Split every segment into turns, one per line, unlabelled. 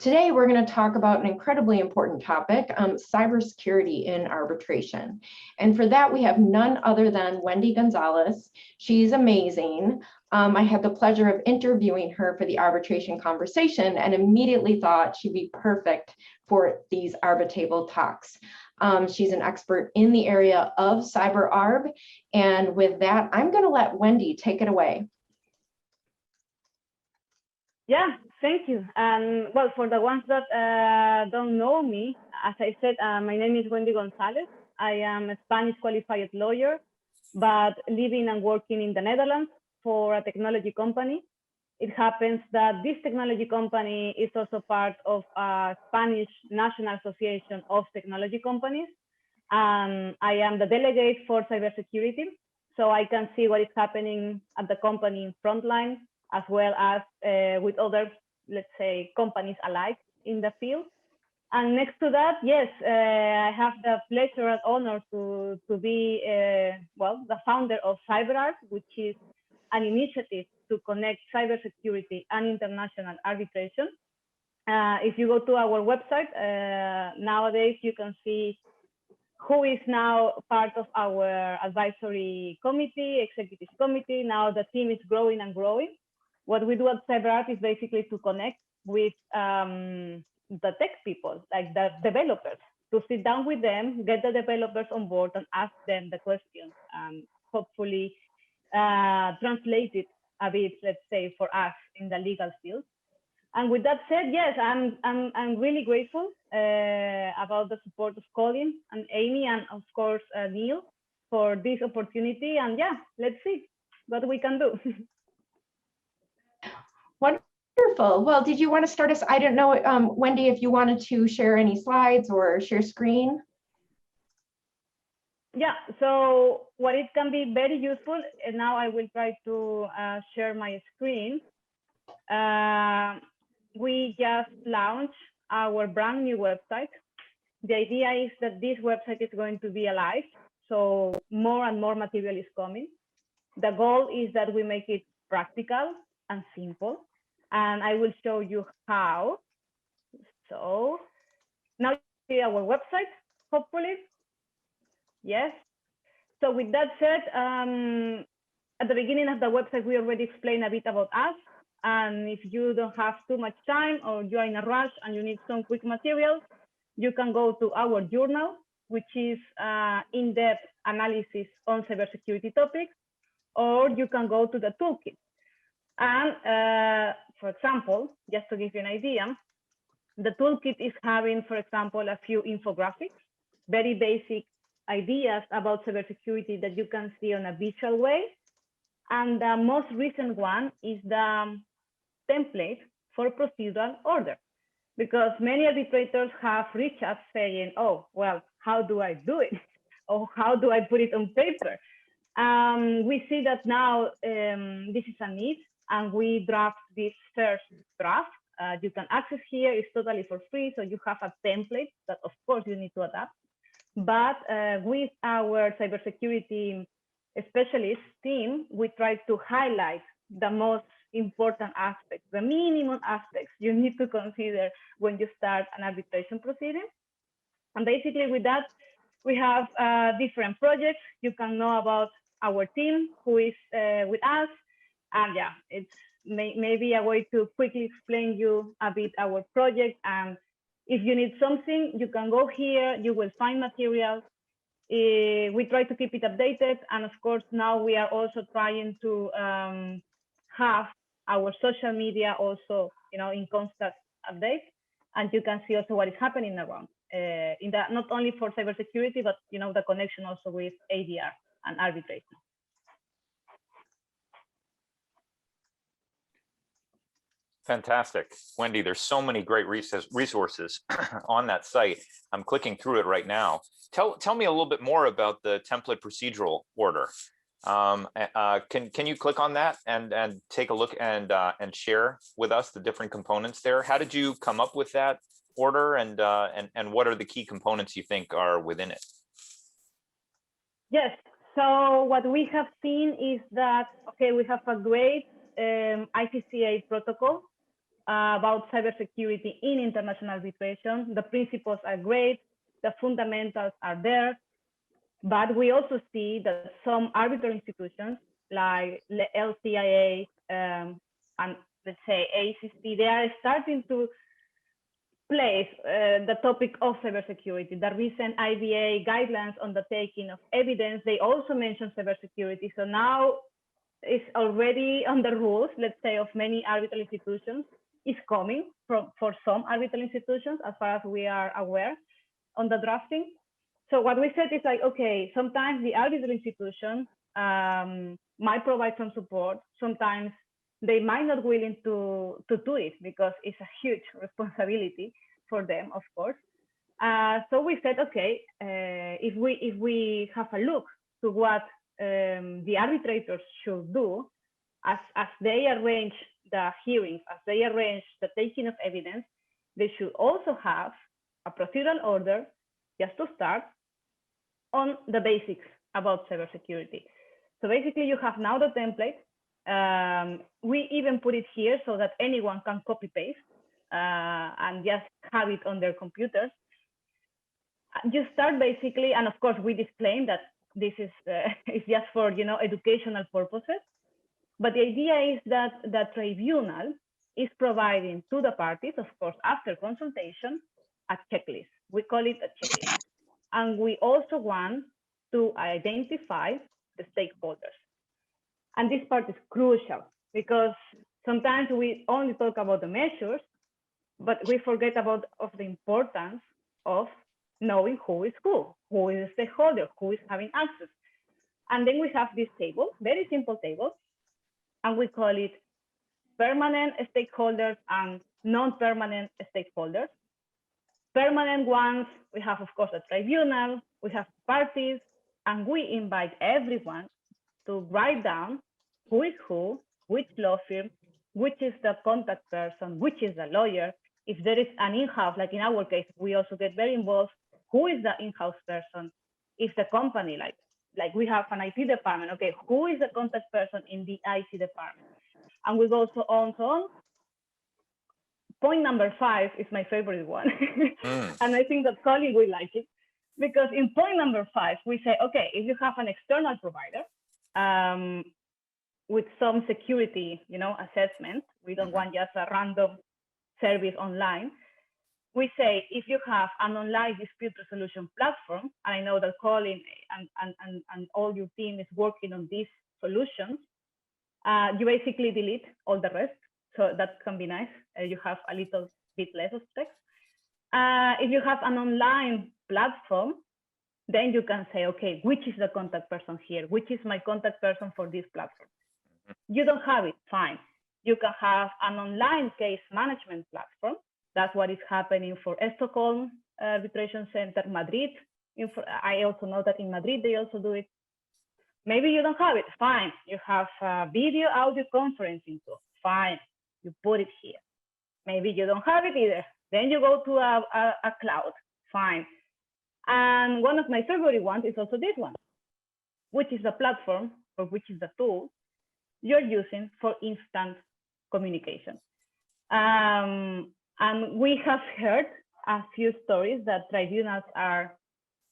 Today, we're going to talk about an incredibly important topic, cybersecurity in arbitration. And for that, we have none other than Wendy Gonzales. She's amazing. I had the pleasure of interviewing her for the arbitration conversation and immediately thought she'd be perfect for these Arbi-Table talks. She's an expert in the area of cyber arb. And with that, I'm going to let Wendy take it away.
Yeah, thank you. Well, for the ones that don't know me, as I said, my name is Wendy Gonzales. I am a Spanish qualified lawyer, but living and working in the Netherlands for a technology company. It happens that this technology company is also part of a Spanish National Association of Technology Companies. I am the delegate for cybersecurity, so I can see what is happening at the company in frontline, as well as with other, let's say, companies alike in the field. And next to that, yes, I have the pleasure and honor to be, well, the founder of CyberArb, which is an initiative to connect cybersecurity and international arbitration. If you go to our website, nowadays you can see who is now part of our advisory committee, executive committee. Now the team is growing and growing. What we do at CyberArb is basically to connect with the tech people, like the developers, to sit down with them, get the developers on board and ask them the questions, and hopefully translate it a bit, let's say, for us in the legal field. And with that said, yes, I'm really grateful about the support of Colin and Amy and of course Neil for this opportunity. And yeah, let's see what we can do.
Wonderful. Well, did you want to start us? I don't know, Wendy, if you wanted to share any slides or share screen.
Yeah, so what it can be very useful, and now I will try to share my screen. We just launched our brand new website. The idea is that this website is going to be alive, so more and more material is coming. The goal is that we make it practical and simple, and I will show you how. So now you see our website, hopefully. Yes. So with that said, at the beginning of the website, we already explained a bit about us. And if you don't have too much time or you're in a rush and you need some quick materials, you can go to our journal, which is in-depth analysis on cybersecurity topics, or you can go to the toolkit. And for example, just to give you an idea, the toolkit is having, for example, a few infographics, very basic ideas about cybersecurity that you can see on a visual way. And the most recent one is the template for procedural order, because many arbitrators have reached us saying, oh, well, how do I do it? Or how do I put it on paper? We see that now this is a need, and we draft this first draft. You can access here, it's totally for free. So you have a template that of course you need to adapt. But with our cybersecurity specialist team, we try to highlight the most important aspects, the minimum aspects you need to consider when you start an arbitration proceeding. And basically with that, we have different projects. You can know about our team who is with us. And yeah, it's maybe a way to quickly explain you a bit our project. And if you need something, you can go here, you will find materials. We try to keep it updated. And of course, now we are also trying to have our social media also, in constant update. And you can see also what is happening around, not only for cybersecurity, but the connection also with ADR and arbitration.
Fantastic. Wendy, there's so many great resources on that site. I'm clicking through it right now. Tell me a little bit more about the template procedural order. Can you click on that and take a look and share with us the different components there? How did you come up with that order, and what are the key components you think are within it?
Yes. So what we have seen is that, okay, we have a great ICCA protocol about cybersecurity in international arbitration. The principles are great, the fundamentals are there, but we also see that some arbitral institutions like LCIA and let's say ASUS, they are starting to place the topic of cybersecurity. The recent IBA guidelines on the taking of evidence, they also mention cybersecurity. So now it's already on the rules, let's say, of many arbitral institutions. Is coming for some arbitral institutions, as far as we are aware, on the drafting. So what we said is like, okay, sometimes the arbitral institution might provide some support. Sometimes they might not willing to do it because it's a huge responsibility for them, of course. So we said, okay, if we have a look to what the arbitrators should do as they arrange the hearings, as they arrange the taking of evidence, they should also have a procedural order just to start on the basics about cybersecurity. So basically you have now the template. We even put it here so that anyone can copy paste and just have it on their computers. You start basically, and of course we disclaim that this is just for educational purposes. But the idea is that the tribunal is providing to the parties, of course, after consultation, a checklist. We call it a checklist. And we also want to identify the stakeholders. And this part is crucial because sometimes we only talk about the measures, but we forget about the importance of knowing who is the stakeholder, who is having access. And then we have this table, very simple table, and we call it permanent stakeholders and non-permanent stakeholders. Permanent ones, we have, of course, a tribunal, we have parties, and we invite everyone to write down who is who, which law firm, which is the contact person, which is the lawyer. If there is an in-house, like in our case, we also get very involved. Who is the in-house person? If the company, like we have an IT department, okay, who is the contact person in the IT department? And we go so on. Point number 5 is my favorite one. And I think that colleague will like it because in point number 5, we say, okay, if you have an external provider with some security, assessment, we don't want just a random service online. We say, if you have an online dispute resolution platform, and I know that Colin and all your team is working on these solutions, you basically delete all the rest. So that can be nice. You have a little bit less of text. If you have an online platform, then you can say, okay, which is the contact person here? Which is my contact person for this platform? You don't have it, fine. You can have an online case management platform. That's what is happening for Stockholm Arbitration Center, Madrid. I also know that in Madrid, they also do it. Maybe you don't have it, fine. You have video audio conferencing tool, fine. You put it here. Maybe you don't have it either. Then you go to a cloud, fine. And one of my favorite ones is also this one, which is the platform or which is the tool you're using for instant communication. And we have heard a few stories that tribunals are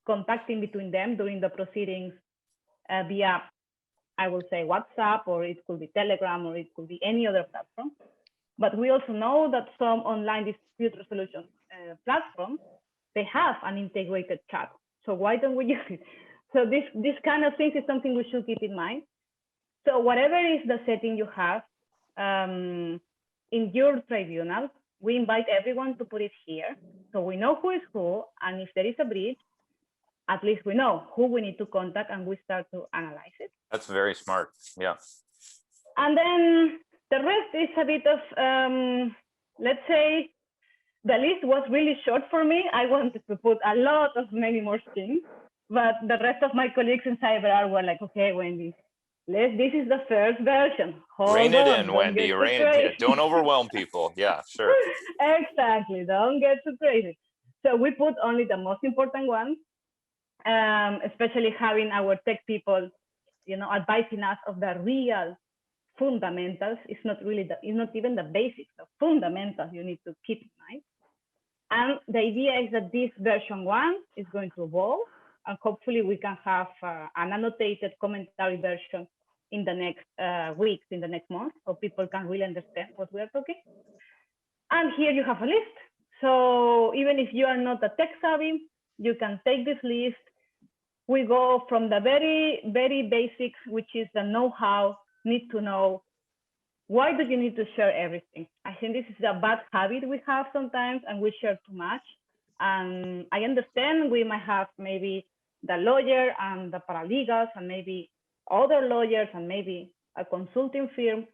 contacting between them during the proceedings via, I will say, WhatsApp, or it could be Telegram, or it could be any other platform. But we also know that some online dispute resolution platforms, they have an integrated chat. So why don't we use it? So this kind of things is something we should keep in mind. So whatever is the setting you have in your tribunal, we invite everyone to put it here. So we know who is who, and if there is a breach, at least we know who we need to contact and we start to analyze it.
That's very smart, yeah.
And then the rest is a bit of, let's say, the list was really short for me. I wanted to put a lot of many more things, but the rest of my colleagues in CyberArt were like, okay, Wendy, this is the first version.
Rein it in, Wendy, rein it in. Don't overwhelm people. Yeah, sure.
Exactly, don't get too crazy. So we put only the most important ones, especially having our tech people, advising us of the real fundamentals. It's not even the basics, the fundamentals you need to keep in mind. And the idea is that this version 1 is going to evolve, and hopefully we can have an annotated commentary version in the next weeks, in the next month, so people can really understand what we are talking. And here you have a list. So even if you are not a tech savvy, you can take this list. We go from the very, very basics, which is the know-how, need to know. Why do you need to share everything? I think this is a bad habit we have sometimes, and we share too much. And I understand we might have maybe the lawyer and the paralegals and maybe other lawyers and maybe a consulting firm,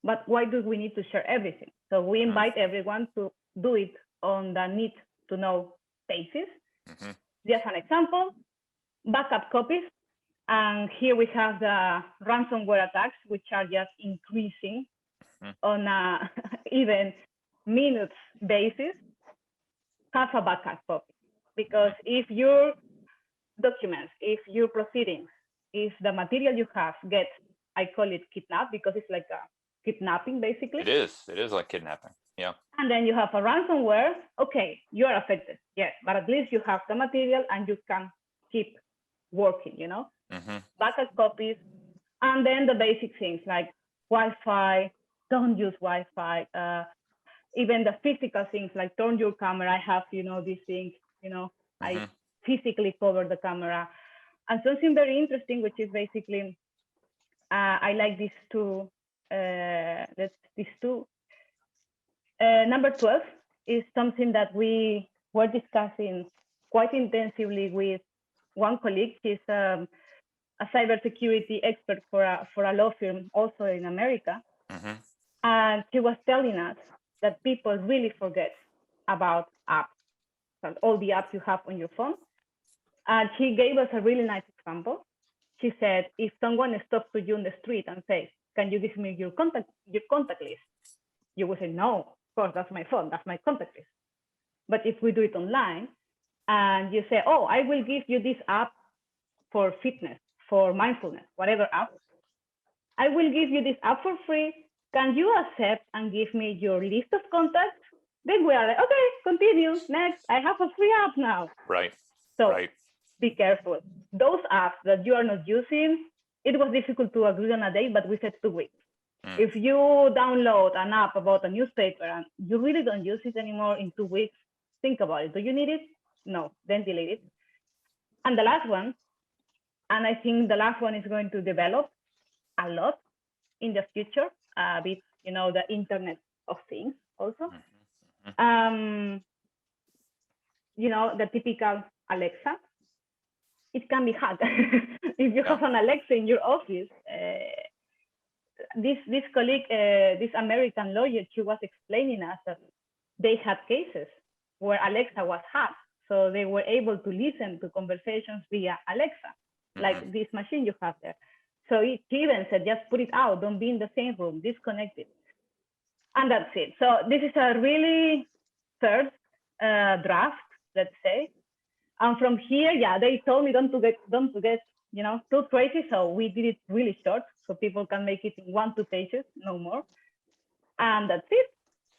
but why do we need to share everything? So we invite everyone to do it on the need to know basis. Just an example, backup copies. And here we have the ransomware attacks, which are just increasing on a even minutes basis. Have a backup copy, because if your documents, if your proceedings, if the material you have gets, I call it kidnapped, because it's like a kidnapping basically.
It is like kidnapping, yeah.
And then you have a ransomware, okay, you are affected, yes, but at least you have the material and you can keep working, you know? Backup copies, and then the basic things like Wi-Fi, don't use Wi-Fi, even the physical things like turn your camera. I have, you know, these things, you know, I physically cover the camera. And something very interesting, which is basically, I like these two, number 12 is something that we were discussing quite intensively with one colleague. She's a cybersecurity expert for a law firm also in America. And she was telling us that people really forget about apps, and all the apps you have on your phone. And she gave us a really nice example. She said, if someone stops to you on the street and says, can you give me your contact list? You will say, no, of course, that's my phone, that's my contact list. But if we do it online and you say, oh, I will give you this app for fitness, for mindfulness, whatever app, I will give you this app for free. Can you accept and give me your list of contacts? Then we are like, okay, continue, next, I have a free app now.
Right.
So be careful. Those apps that you are not using, it was difficult to agree on a date, but we said 2 weeks. If you download an app about a newspaper and you really don't use it anymore in 2 weeks, think about it. Do you need it? No, then delete it. And the last one, and I think the last one is going to develop a lot in the future, with, you know, the Internet of Things also. You know, the typical Alexa, it can be hacked. If you have an Alexa in your office, this colleague, this American lawyer, she was explaining us that they had cases where Alexa was hacked. So they were able to listen to conversations via Alexa, like this machine you have there. So she even said, just put it out, don't be in the same room, disconnect it. And that's it. So this is a really first draft, let's say. And from here, yeah, they told me don't to get, you know, too crazy. So we did it really short, so people can make it in 1-2 pages, no more. And that's it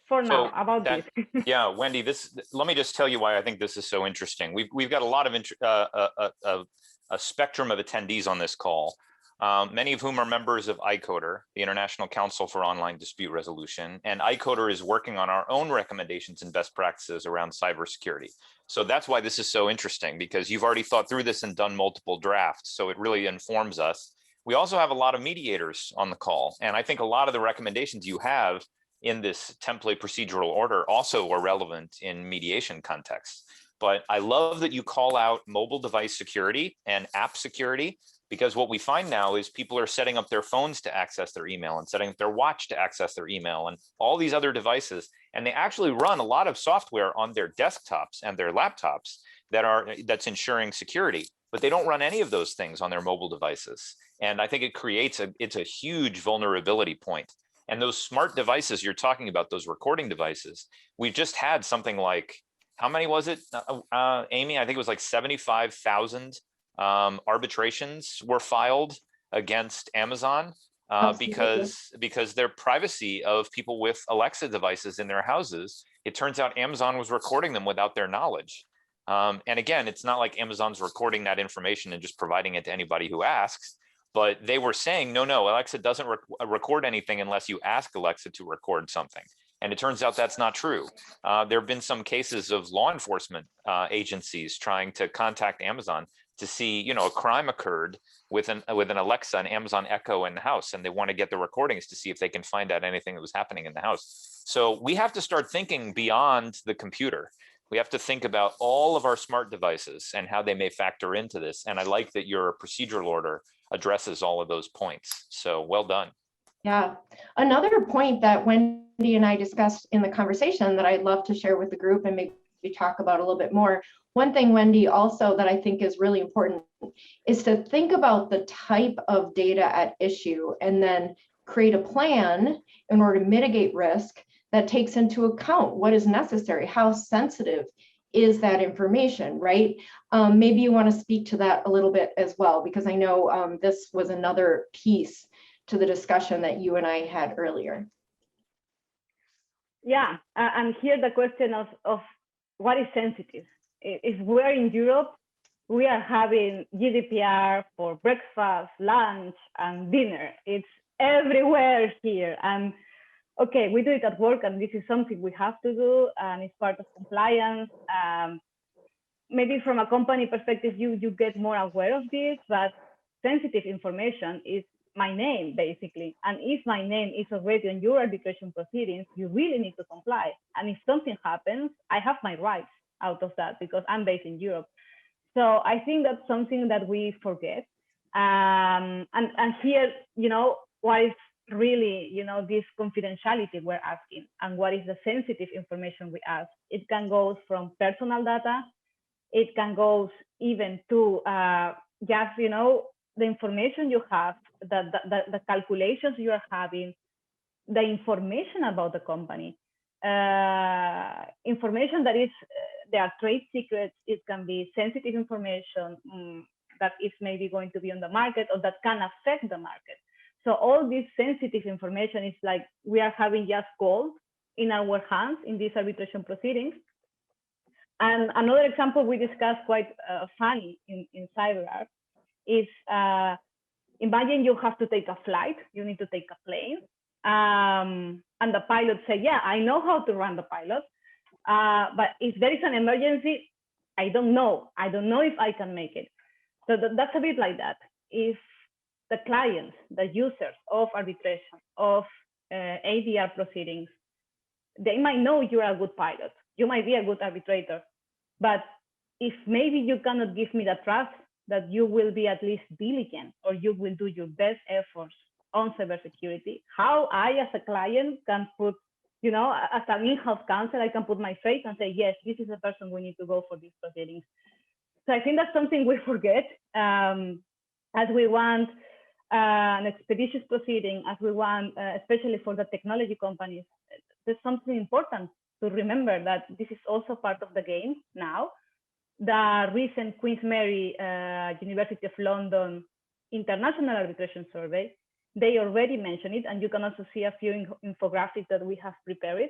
for now about this.
Yeah, Wendy, let me just tell you why I think this is so interesting. We've got a lot of a spectrum of attendees on this call. Many of whom are members of ICODER, the International Council for Online Dispute Resolution, and ICODER is working on our own recommendations and best practices around cybersecurity. So that's why this is so interesting, because you've already thought through this and done multiple drafts, so it really informs us. We also have a lot of mediators on the call, and I think a lot of the recommendations you have in this template procedural order also are relevant in mediation contexts. But I love that you call out mobile device security and app security, because what we find now is people are setting up their phones to access their email and setting up their watch to access their email and all these other devices. And they actually run a lot of software on their desktops and their laptops that's ensuring security, but they don't run any of those things on their mobile devices. And I think it's a huge vulnerability point. And those smart devices you're talking about, those recording devices, we've just had something like, how many was it, Amy? I think it was like 75,000 arbitrations were filed against Amazon
Absolutely.
because their privacy of people with Alexa devices in their houses, it turns out Amazon was recording them without their knowledge. And again, it's not like Amazon's recording that information and just providing it to anybody who asks, but they were saying, no, Alexa doesn't record anything unless you ask Alexa to record something. And it turns out that's not true. There have been some cases of law enforcement agencies trying to contact Amazon to see, a crime occurred with an Alexa and Amazon Echo in the house, and they want to get the recordings to see if they can find out anything that was happening in the house. So we have to start thinking beyond the computer. We have to think about all of our smart devices and how they may factor into this. And I like that your procedural order addresses all of those points. So well done.
Yeah. Another point that Wendy and I discussed in the conversation that I'd love to share with the group and maybe talk about a little bit more. One thing, Wendy, also that I think is really important is to think about the type of data at issue and then create a plan in order to mitigate risk that takes into account what is necessary, how sensitive is that information, right? Maybe you want to speak to that a little bit as well, because I know this was another piece to the discussion that you and I had earlier.
Yeah, and here the question of what is sensitive. If we're in Europe, we are having GDPR for breakfast, lunch, and dinner. It's everywhere here. And okay, we do it at work, and this is something we have to do, and it's part of compliance. Maybe from a company perspective, you get more aware of this, but sensitive information is my name, basically. And if my name is already on your arbitration proceedings, you really need to comply. And if something happens, I have my rights out of that because I'm based in Europe. So I think that's something that we forget. And here, what is really, this confidentiality we're asking, and what is the sensitive information we ask? It can go from personal data. It can go even to just, the information you have, the calculations you are having, the information about the company, information that is, there are trade secrets. It can be sensitive information that is maybe going to be on the market or that can affect the market. So all this sensitive information is like we are having just gold in our hands in these arbitration proceedings. And another example we discussed quite funny in CyberArk is imagine you have to take a flight, you need to take a plane, and the pilot say, yeah, I know how to run the pilot, but if there is an emergency, I don't know if I can make it. So that's a bit like that. If the clients, the users of arbitration, of ADR proceedings, they might know you're a good pilot, you might be a good arbitrator, but if maybe you cannot give me the trust that you will be at least diligent or you will do your best efforts on cybersecurity, how I as a client can put, as an in-house counsel, I can put my faith and say, yes, this is the person we need to go for these proceedings. So I think that's something we forget as we want an expeditious proceeding, as we want, especially for the technology companies, there's something important to remember that this is also part of the game now. The recent Queen's Mary University of London International Arbitration Survey, they already mentioned it, and you can also see a few infographics that we have prepared,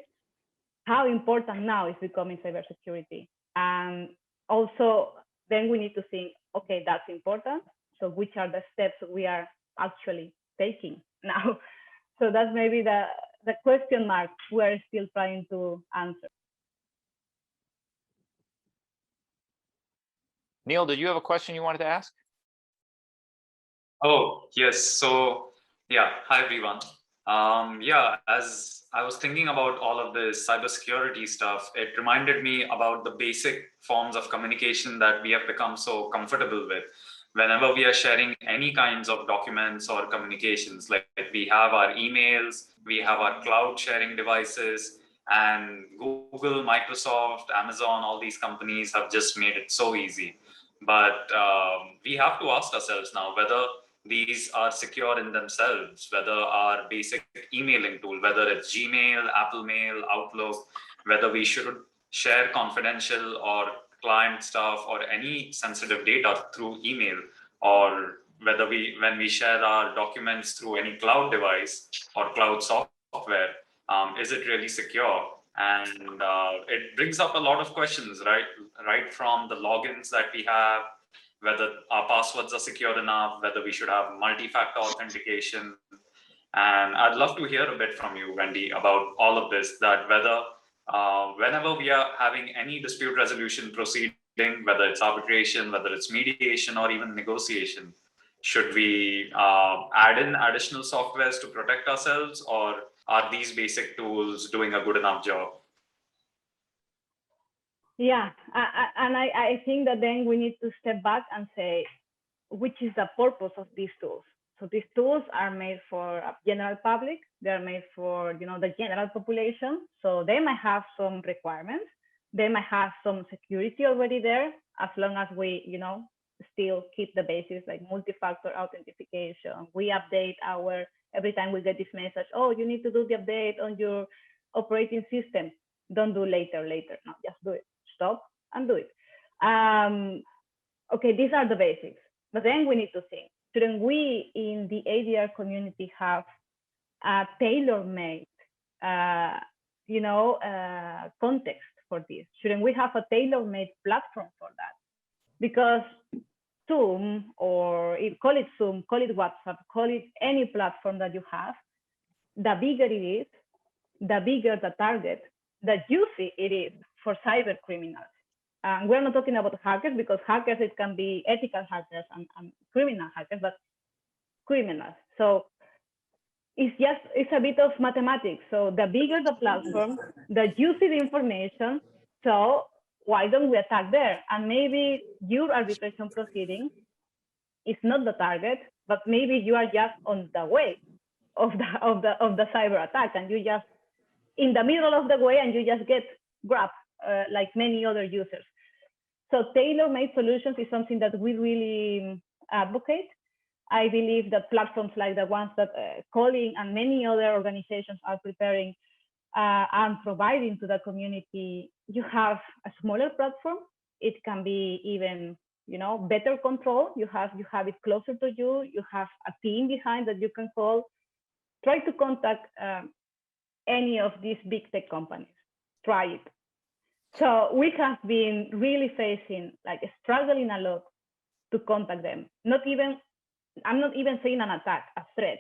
how important now is becoming cybersecurity. And also, then we need to think, okay, that's important. So which are the steps we are actually taking now? So that's maybe the question mark we're still trying to answer.
Neil, did you have a question you wanted to ask?
Oh, yes. So, yeah. Hi, everyone. Yeah, as I was thinking about all of this cybersecurity stuff, it reminded me about the basic forms of communication that we have become so comfortable with. Whenever we are sharing any kinds of documents or communications, like we have our emails, we have our cloud sharing devices, and Google, Microsoft, Amazon, all these companies have just made it so easy. But we have to ask ourselves now whether these are secure in themselves, whether our basic emailing tool, whether it's Gmail, Apple Mail, Outlook, whether we should share confidential or client stuff or any sensitive data through email, or when we share our documents through any cloud device or cloud software, is it really secure? And it brings up a lot of questions, right from the logins that we have, whether our passwords are secure enough, whether we should have multi-factor authentication. And I'd love to hear a bit from you, Wendy, about all of this, that whether whenever we are having any dispute resolution proceeding, whether it's arbitration, whether it's mediation, or even negotiation, should we add in additional softwares to protect ourselves, or are these basic tools doing a good enough job?
Yeah, and I think that then we need to step back and say, which is the purpose of these tools? So these tools are made for a general public. They're made for, the general population. So they might have some requirements. They might have some security already there, as long as we, still keep the basics like multi-factor authentication. We update every time we get this message, oh, you need to do the update on your operating system. Don't do later. No, just do it. Stop and do it. Okay, these are the basics. But then we need to think, shouldn't we in the ADR community have a tailor-made, context for this? Shouldn't we have a tailor-made platform for that? Because Zoom, or call it Zoom, call it WhatsApp, call it any platform that you have, the bigger it is, the bigger the target, the juicy it is for cyber criminals. We're not talking about hackers, because hackers, it can be ethical hackers and criminal hackers, but criminals. So it's a bit of mathematics. So the bigger the platform, the juicy the information. So why don't we attack there? And maybe your arbitration proceeding is not the target, but maybe you are just on the way of the cyber attack, and you just in the middle of the way, and you just get grabbed like many other users. So tailor-made solutions is something that we really advocate. I believe that platforms like the ones that Calling and many other organizations are preparing and providing to the community, you have a smaller platform. It can be even, better control. You have it closer to you. You have a team behind that you can call. Try to contact any of these big tech companies. Try it. So we have been really struggling a lot to contact them. I'm not even saying an attack, a threat.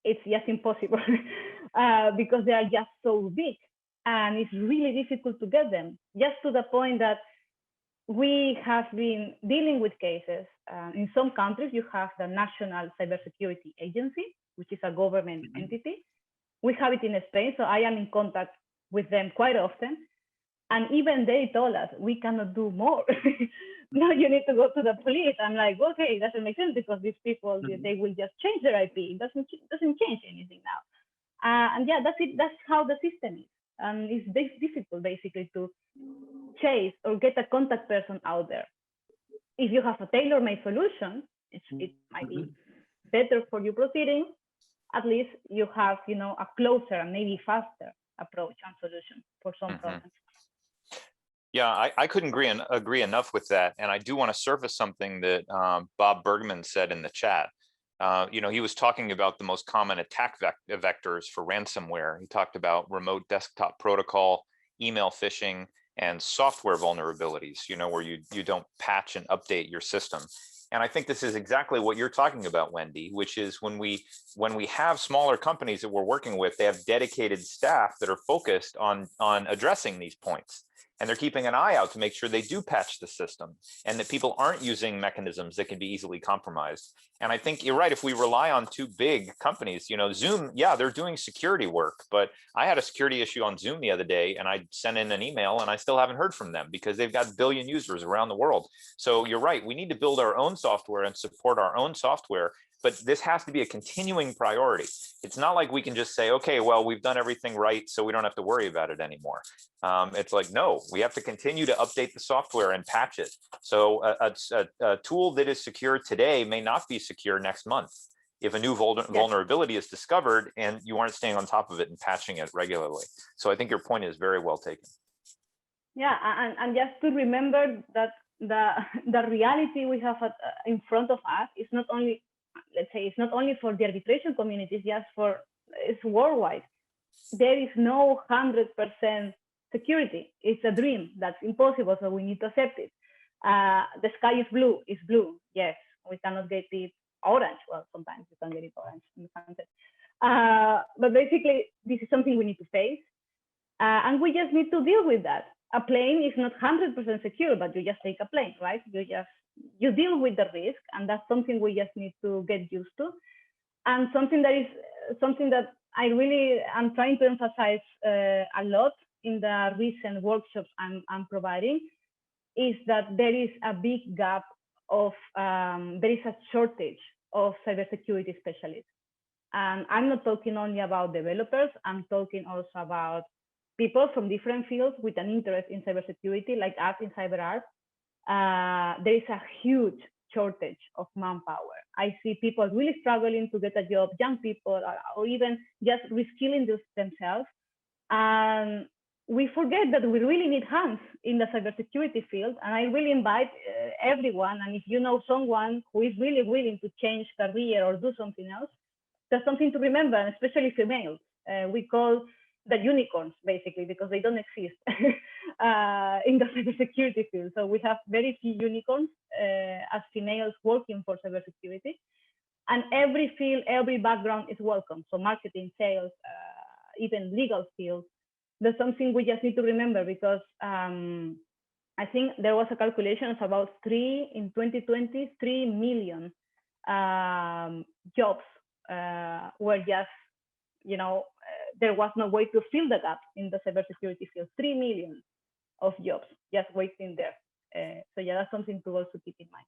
It's just impossible because they are just so big, and it's really difficult to get them, just to the point that we have been dealing with cases. In some countries, you have the National Cybersecurity Agency, which is a government entity. We have it in Spain, so I am in contact with them quite often. And even they told us, we cannot do more. No, you need to go to the police. I'm like, okay, it doesn't make sense, because these people, they will just change their IP. It doesn't change anything now. And yeah, that's it. That's how the system is. And it's difficult, basically, to chase or get a contact person out there. If you have a tailor-made solution, it might be better for your proceeding. At least you have, a closer and maybe faster approach and solution for some problems.
Yeah, I couldn't agree enough with that. And I do want to surface something that Bob Bergman said in the chat. He was talking about the most common attack vectors for ransomware. He talked about remote desktop protocol, email phishing, and software vulnerabilities, where you don't patch and update your system. And I think this is exactly what you're talking about, Wendy, which is when we have smaller companies that we're working with, they have dedicated staff that are focused on addressing these points. And they're keeping an eye out to make sure they do patch the system and that people aren't using mechanisms that can be easily compromised. And I think you're right. If we rely on two big companies, Zoom, yeah, they're doing security work, but I had a security issue on Zoom the other day, and I sent in an email and I still haven't heard from them because they've got 1 billion users around the world. So you're right. We need to build our own software and support our own software. But this has to be a continuing priority. It's not like we can just say, okay, well, we've done everything right, so we don't have to worry about it anymore. It's like, no, we have to continue to update the software and patch it. So a tool that is secure today may not be secure next month if a new vulnerability is discovered and you aren't staying on top of it and patching it regularly. So I think your point is very well taken.
Yeah, and just to remember that the reality we have in front of us is not only, let's say, it's not only for the arbitration community, it's worldwide. There is no 100% security. It's a dream that's impossible, so we need to accept it. The sky is blue, it's blue. Yes, we cannot get it orange. Well, sometimes you can get it orange in the sunset. But basically, this is something we need to face. And we just need to deal with that. A plane is not 100% secure, but you just take a plane, right? You deal with the risk, and that's something we just need to get used to. And something that I really am trying to emphasize a lot in the recent workshops I'm providing is that there is a big gap of, there is a shortage of cybersecurity specialists. And I'm not talking only about developers, I'm talking also about people from different fields with an interest in cybersecurity, like us in CyberArb. There is a huge shortage of manpower. I see people really struggling to get a job, young people, or even just reskilling themselves. And we forget that we really need hands in the cybersecurity field. And I really invite everyone, and if you know someone who is really willing to change career or do something else, that's something to remember, and especially females. We call the unicorns, basically, because they don't exist in the cybersecurity field. So we have very few unicorns as females working for cybersecurity. And every field, every background is welcome. So marketing, sales, even legal fields. That's something we just need to remember, because I think there was a calculation of about in 2020, 3 million jobs were just, there was no way to fill the gap in the cybersecurity field. 3 million of jobs just waiting there. So yeah, that's something to also keep in mind.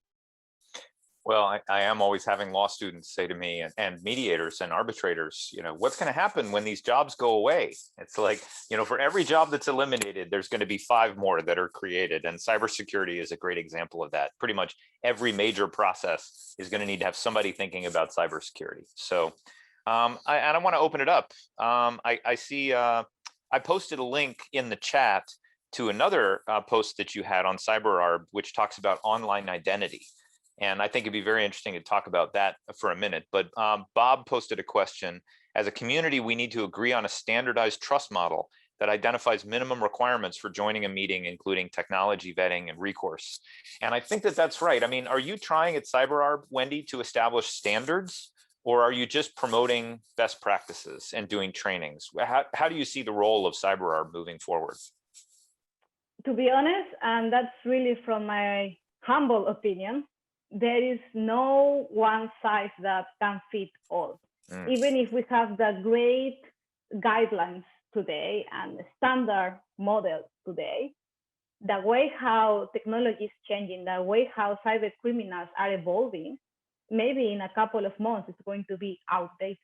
Well, I am always having law students say to me, and mediators and arbitrators, what's going to happen when these jobs go away? It's like, for every job that's eliminated, there's going to be 5 more that are created. And cybersecurity is a great example of that. Pretty much every major process is going to need to have somebody thinking about cybersecurity. So I want to open it up. I see I posted a link in the chat to another post that you had on CyberArb, which talks about online identity. And I think it'd be very interesting to talk about that for a minute. But Bob posted a question. As a community, we need to agree on a standardized trust model that identifies minimum requirements for joining a meeting, including technology vetting and recourse. And I think that that's right. I mean, are you trying at CyberArb, Wendy, to establish standards? Or are you just promoting best practices and doing trainings? How do you see the role of CyberArb moving forward?
To be honest, and that's really from my humble opinion, there is no one size that can fit all. Even if we have the great guidelines today and the standard model today, the way how technology is changing, the way how cyber criminals are evolving, maybe in a couple of months, it's going to be outdated.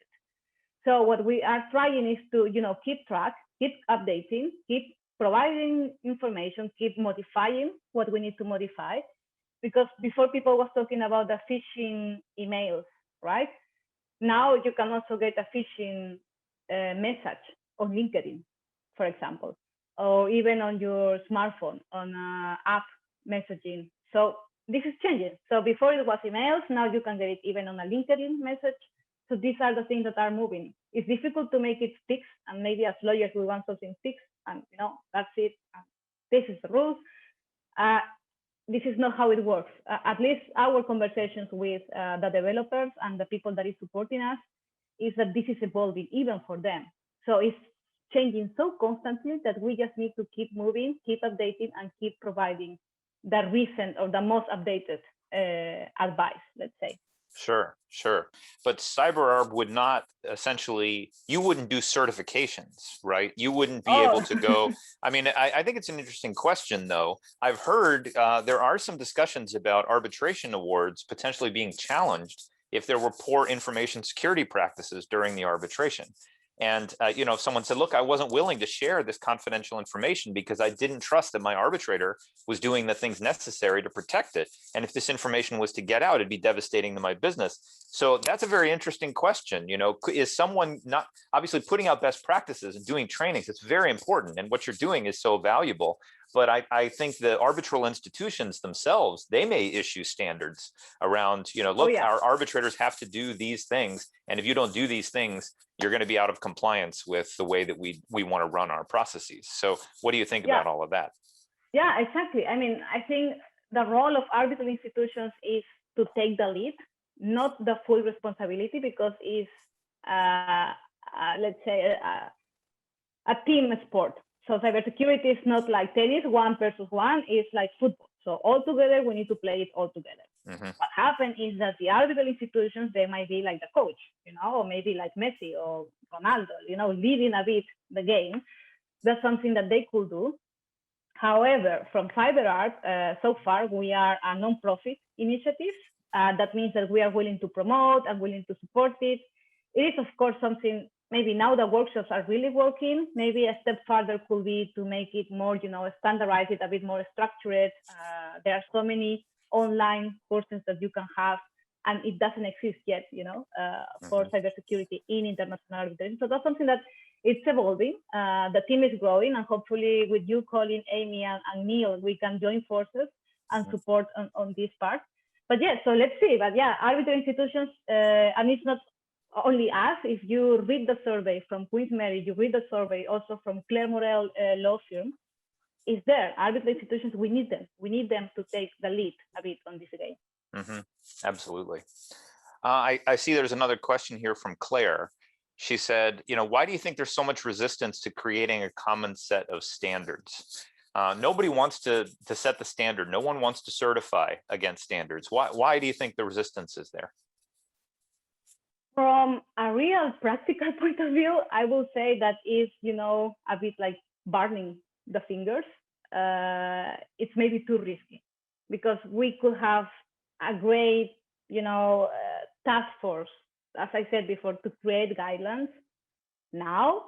So what we are trying is to, keep track, keep updating, keep providing information, keep modifying what we need to modify. Because before people was talking about the phishing emails, right? Now you can also get a phishing message on LinkedIn, for example, or even on your smartphone, on app messaging. So this is changing. So before it was emails, now you can get it even on a LinkedIn message. So these are the things that are moving. It's difficult to make it fixed, and maybe as lawyers we want something fixed, and that's it. This is the rules. This is not how it works. At least our conversations with the developers and the people that is supporting us is that this is evolving even for them. So it's changing so constantly that we just need to keep moving, keep updating, and keep providing the recent or the most updated advice, let's say.
Sure. But CyberArb would not essentially, you wouldn't do certifications, right? You wouldn't be able to go. I mean, I think it's an interesting question, though. I've heard there are some discussions about arbitration awards potentially being challenged if there were poor information security practices during the arbitration. And, if someone said, look, I wasn't willing to share this confidential information because I didn't trust that my arbitrator was doing the things necessary to protect it. And if this information was to get out, it'd be devastating to my business. So that's a very interesting question. Is someone not obviously putting out best practices and doing trainings? It's very important. And what you're doing is so valuable. but I think the arbitral institutions themselves, they may issue standards around, look, our arbitrators have to do these things. And if you don't do these things, you're going to be out of compliance with the way that we want to run our processes. So what do you think about all of that?
Yeah, exactly. I mean, I think the role of arbitral institutions is to take the lead, not the full responsibility, because it's, let's say, a team sport. So cybersecurity is not like tennis, 1 versus 1, it's like football. So all together, we need to play it all together. What happens is that the arbitral institutions, they might be like the coach, or maybe like Messi or Ronaldo, leading a bit the game. That's something that they could do. However, from CyberArk, so far, we are a non-profit initiative. That means that we are willing to promote and willing to support it. It is, of course, something, maybe now the workshops are really working. Maybe a step further could be to make it more, standardize it, a bit more structured. There are so many online courses that you can have, and it doesn't exist yet, for cybersecurity in international arbitration. So that's something that it's evolving. The team is growing, and hopefully with you, Colin, Amy, and Neil, we can join forces and support on this part. But yeah, so let's see. But yeah, arbitral institutions, and it's not only us. If you read the survey from Queen's Mary, you read the survey also from Claire Morel law firm, is there. Arbitral institutions, we need them. We need them to take the lead a bit on this again.
Absolutely. I see there's another question here from Claire. She said, why do you think there's so much resistance to creating a common set of standards? Nobody wants to set the standard. No one wants to certify against standards. Why do you think the resistance is there?
From a real practical point of view, I will say that is, a bit like burning the fingers. It's maybe too risky, because we could have a great, task force, as I said before, to create guidelines now,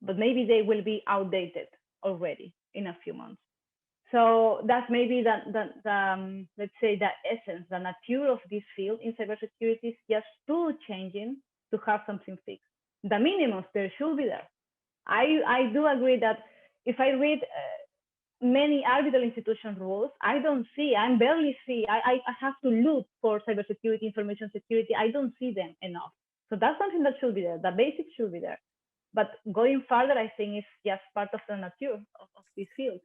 but maybe they will be outdated already in a few months. So that's maybe the let's say, the essence, the nature of this field in cybersecurity is just too changing to have something fixed. The minimums, there should be there. I do agree that if I read many arbitral institution rules, I barely see, I have to look for cybersecurity, information security. I don't see them enough. So that's something that should be there. The basics should be there. But going further, I think it's just part of the nature of this field.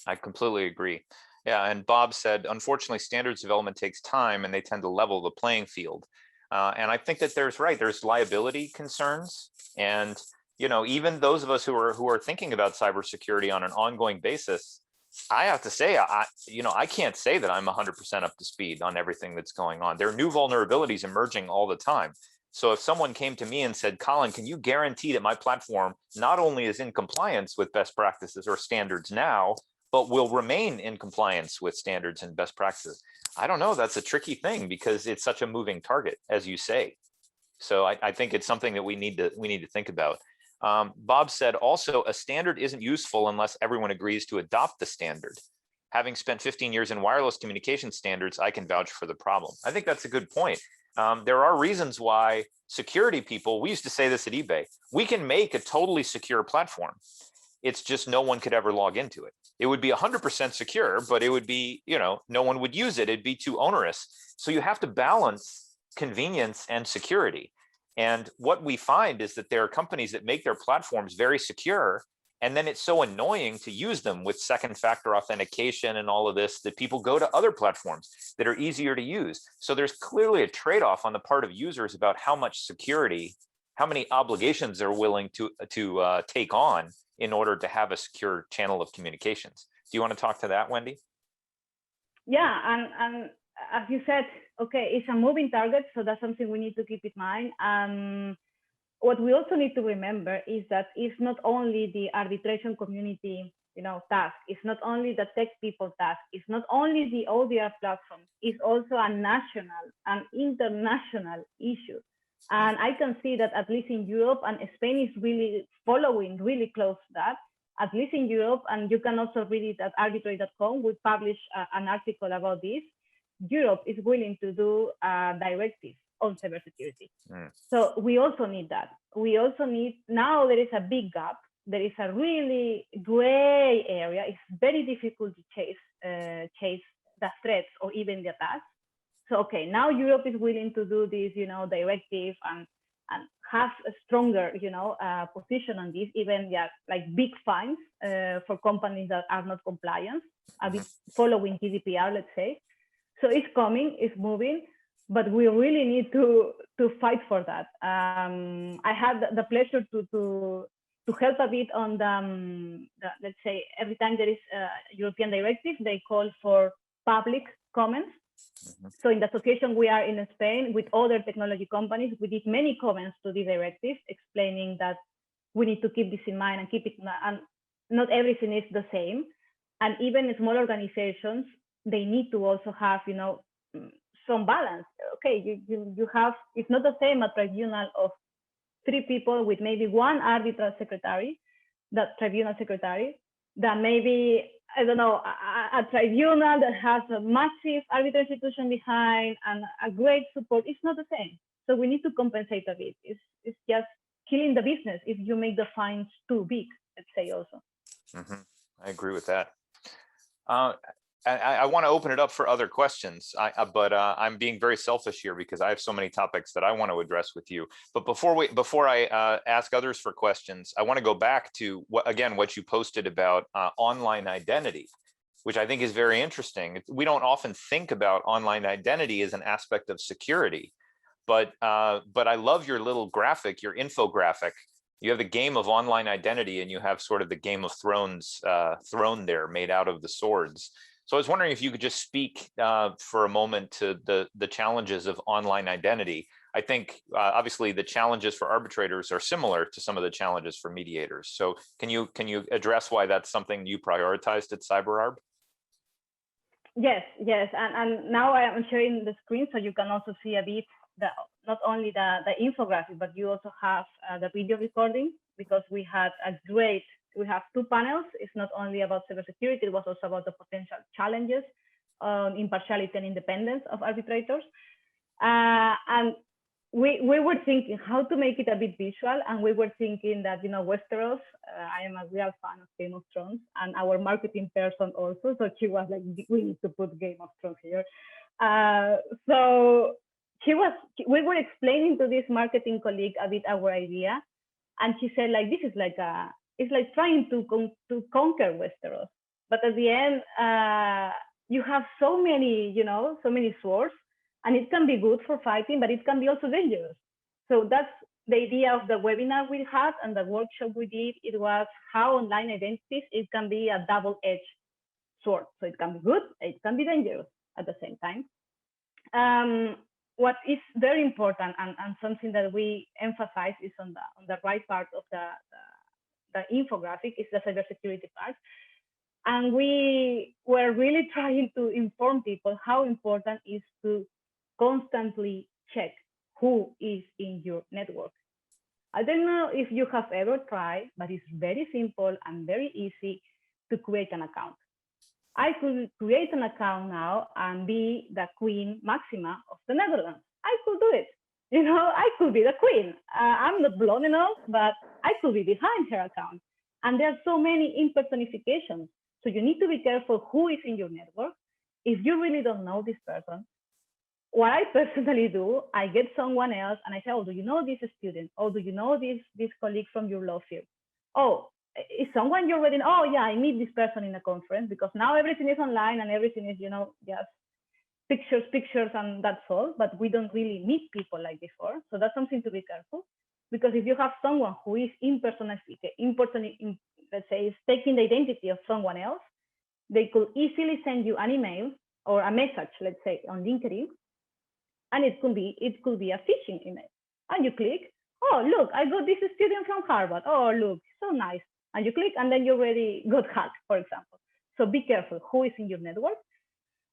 I completely agree. Yeah, and Bob said, unfortunately, standards development takes time and they tend to level the playing field. And I think that there's liability concerns, and even those of us who are thinking about cybersecurity on an ongoing basis, I have to say, I can't say that I'm 100% up to speed on everything that's going on. There are new vulnerabilities emerging all the time. So if someone came to me and said, Colin, can you guarantee that my platform not only is in compliance with best practices or standards now, but will remain in compliance with standards and best practices? I don't know. That's a tricky thing, because it's such a moving target, as you say. So I think it's something that we need to think about. Bob said also, a standard isn't useful unless everyone agrees to adopt the standard. Having spent 15 years in wireless communication standards, I can vouch for the problem. I think that's a good point. There are reasons why security people, we used to say this at eBay, we can make a totally secure platform. It's just no one could ever log into it. It would be 100% secure, but it would be, no one would use it. It'd be too onerous. So you have to balance convenience and security. And what we find is that there are companies that make their platforms very secure, and then it's so annoying to use them with second factor authentication and all of this that people go to other platforms that are easier to use. So there's clearly a trade-off on the part of users about how much security, how many obligations they're willing to take on in order to have a secure channel of communications. Do you want to talk to that, Wendy?
Yeah, and as you said, okay, it's a moving target, so that's something we need to keep in mind. What we also need to remember is that it's not only the arbitration community, task. It's not only the tech people task. It's not only the ODR platform. It's also a national and international issue. And I can see that at least in Europe, and Spain is really following really close to that, at least in Europe, and you can also read it at arbitrate.com. We published an article about this. Europe is willing to do a directive on cybersecurity. So we also need that. We also need, now there is a big gap there is a really gray area. It's very difficult to chase the threats or even the attacks. So, okay, now Europe is willing to do this, directive and have a stronger, position on this, even like big fines for companies that are not compliant, a bit following GDPR, let's say. So it's coming, it's moving, but we really need to fight for that. I had the pleasure to help a bit on the, let's say, every time there is a European directive, they call for public comments. So in the association we are in Spain with other technology companies, we did many comments to the directive explaining that we need to keep this in mind and keep it, and not everything is the same. And even small organizations, they need to also have, some balance. Okay, you have, it's not the same a tribunal of 3 people with maybe 1 arbitral secretary, that tribunal secretary, that maybe, I don't know, a tribunal that has a massive arbitral institution behind and a great support. It's not the same. So we need to compensate a bit. It's just killing the business if you make the fines too big, let's say also.
I agree with that. I want to open it up for other questions, but I'm being very selfish here because I have so many topics that I want to address with you. But before I ask others for questions, I want to go back to what you posted about online identity, which I think is very interesting. We don't often think about online identity as an aspect of security, but I love your little graphic, your infographic. You have the game of online identity, and you have sort of the Game of Thrones throne there made out of the swords. So I was wondering if you could just speak for a moment to the challenges of online identity. I think obviously the challenges for arbitrators are similar to some of the challenges for mediators. So can you address why that's something you prioritized at CyberArb?
Yes, and now I am sharing the screen so you can also see a bit not only the infographic, but you also have the video recording, because we have 2 panels. It's not only about cybersecurity, it was also about the potential challenges, impartiality and independence of arbitrators. And we were thinking how to make it a bit visual, and we were thinking that, Westeros, I am a real fan of Game of Thrones, and our marketing person also, so she was like, we need to put Game of Thrones here. So we were explaining to this marketing colleague a bit our idea, and she said, like, this is like it's like trying to conquer Westeros, but at the end, you have so many swords, and it can be good for fighting, but it can be also dangerous. So that's the idea of the webinar we had and the workshop we did. It was how online identities, it can be a double-edged sword. So it can be good, it can be dangerous at the same time. What is very important and something that we emphasize is on the right part of the infographic is the cybersecurity part. And we were really trying to inform people how important it is to constantly check who is in your network. I don't know if you have ever tried, but it's very simple and very easy to create an account. I could create an account now and be the Queen Maxima of the Netherlands. I could do it. I could be the queen. I'm not blonde enough, but I could be behind her account. And there are so many impersonifications. So you need to be careful who is in your network. If you really don't know this person, what I personally do, I get someone else and I say, oh, do you know this student? Oh, do you know this colleague from your law firm? Oh, is someone you already know? Oh, yeah, I meet this person in a conference, because now everything is online and everything is, just pictures, and that's all. But we don't really meet people like before. So that's something to be careful, because if you have someone who is let's say, is taking the identity of someone else, they could easily send you an email or a message, let's say on LinkedIn, and it could be a phishing email. And you click, oh, look, I got this student from Harvard. Oh, look, so nice. And you click, and then you already got hacked, for example. So be careful who is in your network.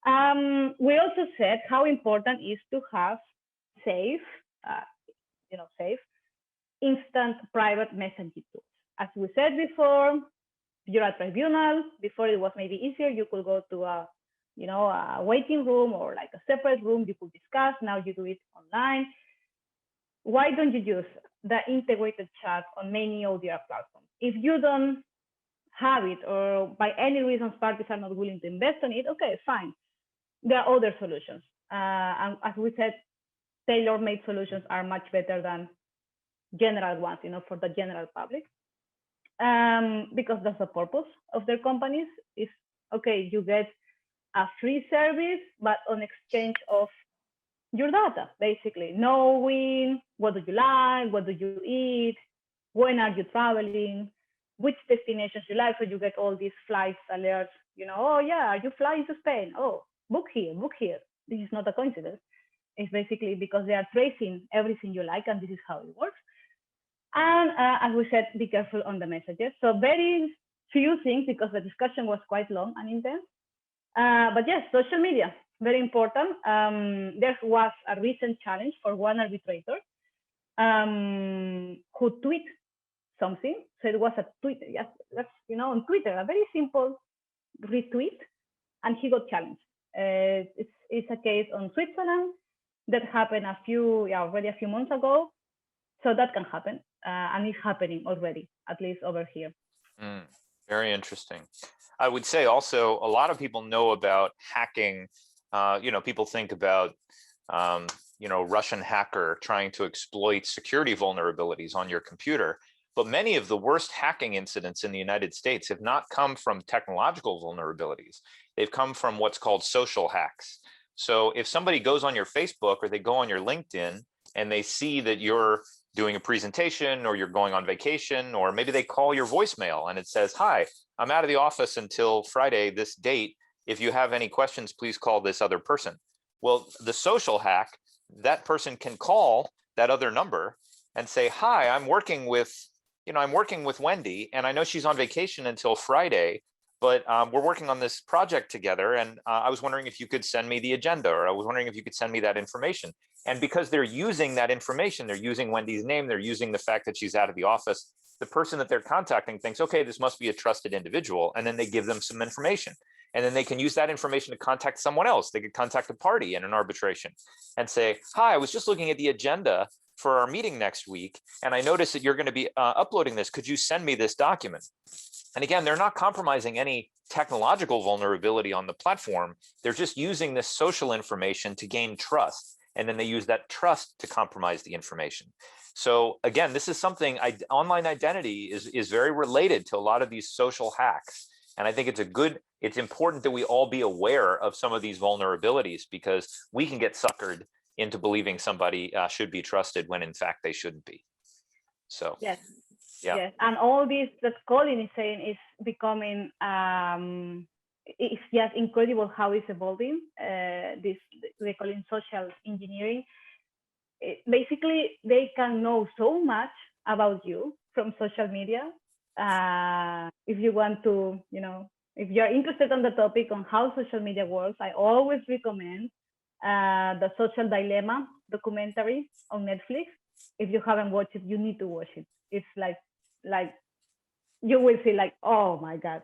We also said how important it is to have safe instant private messaging tools. As we said before, you're a tribunal. Before it was maybe easier. You could go to a waiting room or like a separate room. You could discuss. Now you do it online. Why don't you use the integrated chat on many ODR platforms? if you don't have it, or by any reasons parties are not willing to invest on it, okay, fine. There are other solutions. And as we said, tailor-made solutions are much better than general ones, for the general public. Because that's the purpose of their companies is, okay, you get a free service, but on exchange of your data, basically, knowing what do you like, what do you eat, when are you traveling, which destinations you like. So you get all these flights alerts, oh yeah, are you flying to Spain? Oh, book here, book here. This is not a coincidence. It's basically because they are tracing everything you like, and this is how it works. And as we said, be careful on the messages. So very few things, because the discussion was quite long and intense. But yes, social media, very important. There was a recent challenge for one arbitrator who tweeted something. So it was a tweet, yes, that's, on Twitter, a very simple retweet, and he got challenged. It's a case on Switzerland that happened already a few months ago. So that can happen, and it's happening already, at least over here.
Very interesting. I would say also a lot of people know about hacking. People think about, Russian hacker trying to exploit security vulnerabilities on your computer. But many of the worst hacking incidents in the United States have not come from technological vulnerabilities. They've come from what's called social hacks. So if somebody goes on your Facebook or they go on your LinkedIn and they see that you're doing a presentation, or you're going on vacation, or maybe they call your voicemail and it says, hi, I'm out of the office until Friday, this date. If you have any questions, please call this other person. Well, the social hack, that person can call that other number and say, hi, I'm working with Wendy, and I know she's on vacation until Friday, but we're working on this project together, and I was wondering if you could send me the agenda, or I was wondering if you could send me that information. And because they're using that information, they're using Wendy's name, they're using the fact that she's out of the office, the person that they're contacting thinks, okay, this must be a trusted individual, and then they give them some information. And then they can use that information to contact someone else. They could contact a party in an arbitration and say, hi, I was just looking at the agenda for our meeting next week, and I noticed that you're going to be uploading this. Could you send me this document? And again, they're not compromising any technological vulnerability on the platform. They're just using this social information to gain trust. And then they use that trust to compromise the information. So again, this is something, online identity is very related to a lot of these social hacks. And I think it's important that we all be aware of some of these vulnerabilities, because we can get suckered into believing somebody should be trusted when in fact they shouldn't be. So
yes,
yeah.
Yes, and all this that Colin is saying is becoming it's just incredible how it's evolving. This they call it social engineering. Basically, they can know so much about you from social media. If you want to, if you're interested on the topic on how social media works, I always recommend the Social Dilemma documentary on Netflix. If you haven't watched it, you need to watch it. It's like you will feel like, oh my God.